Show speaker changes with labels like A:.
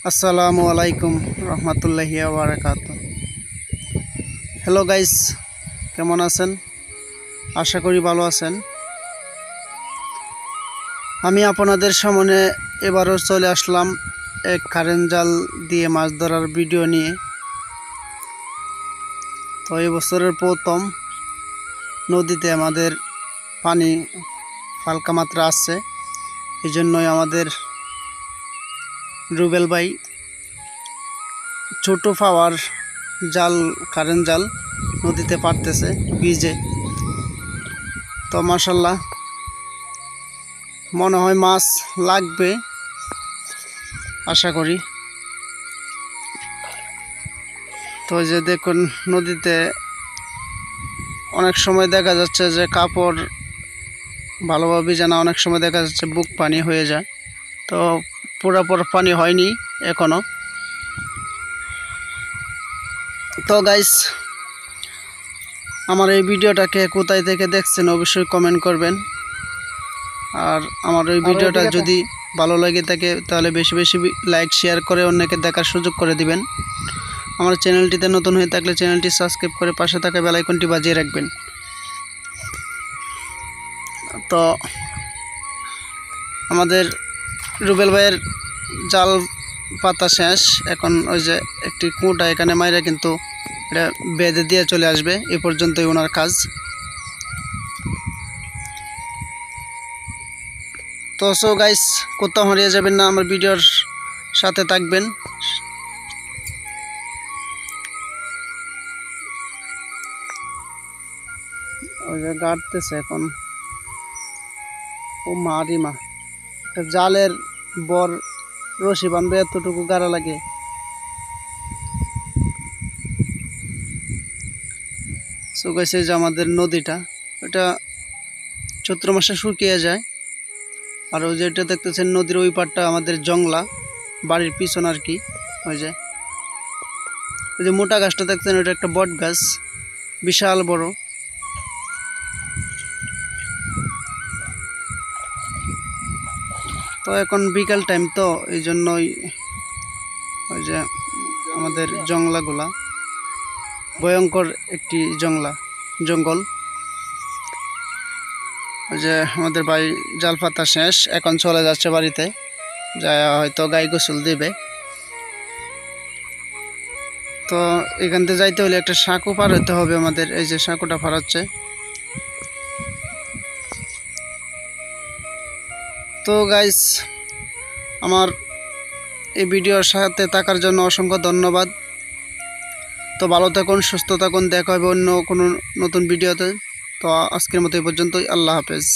A: আসসালামু আলাইকুম রহমতুল্লাহি ওয়া বারাকাতুহু। হ্যালো গাইস, কেমন আছেন? আশা করি ভালো আছেন। আমি আপনাদের সামনে এবারও চলে আসলাম এক কারেন্ট জাল দিয়ে মাছ ধরার ভিডিও নিয়ে। তো এই বছরের প্রথম নদীতে আমাদের পানি হালকা মাত্রা আসছে, এই জন্যই আমাদের রুবেল ভাই ছোট পাওয়ার জাল, কারেন্ট জাল নদীতে পারতেছে ভিজে। তো মাশাল্লাহ, মনে হয় মাছ লাগবে, আশা করি। তো যে দেখুন, নদীতে অনেক সময় দেখা যাচ্ছে যে কাপড় ভালোভাবে ভিজে না, অনেক সময় দেখা যাচ্ছে বুক পানি হয়ে যায়। তো পুরোপুরি পানি হয়নি এখনো। তো গাইস, আমার এই ভিডিওটাকে কোথায় থেকে দেখছেন অবশ্যই কমেন্ট করবেন। আর আমার এই ভিডিওটা যদি ভালো লাগে থাকে তাহলে বেশি বেশি লাইক শেয়ার করে অন্যকে দেখার সুযোগ করে দিবেন। আমার চ্যানেলটিতে নতুন হয়ে থাকলে চ্যানেলটি সাবস্ক্রাইব করে পাশে থাকা বেল আইকনটি বাজিয়ে রাখবেন। তো আমাদের রুবেল ভাইয়ের জাল পাতা শেষ, এখন ওই যে একটি কুঁটা এখানে মাইরা কিন্তু এটা বেঁধে দিয়ে চলে আসবে। এ পর্যন্তই ওনার কাজ। তো সো গাইস, কোথাও হারিয়ে যাবেন না, আমার ভিডিওর সাথে থাকবেন। ওই যে গাড়তেছে এখন, ও মারি মা, একটা জালের বর রশি বাঁধবে এতটুকু গাড়া লাগে। সো গাইস, এই যে আমাদের নদীটা, এটা চৈত্র মাসে শুকিয়ে যায়। আর ওই যে এটা দেখতেছেন নদীর ওই পাড়টা আমাদের জংলা, বাড়ির পিছন আর কি। ওই যে মোটা গাছটা দেখছেন, ওইটা একটা বট গাছ, বিশাল বড়। তো এখন বিকাল টাইম, তো এই জন্যই ওই যে আমাদের জংলাগুলা, ভয়ঙ্কর একটি জঙ্গল। ওই যে আমাদের ভাই জাল পাতা শেষ, এখন চলে যাচ্ছে বাড়িতে, যা হয়তো গাই গোসল দিবে। তো এখান থেকে যাইতে হলে একটা সাঁকো পার হতে হবে আমাদের। এই যে সাঁকোটা ফারাচ্ছে। তো গাইস, আমার এই ভিডিওর সাথে থাকার জন্য অসংখ্য ধন্যবাদ। তো ভালো থাকুন, সুস্থ থাকুন, দেখা হবে অন্য কোনো নতুন ভিডিওতে। তো আজকের মতো এই পর্যন্তই। আল্লাহ হাফেজ।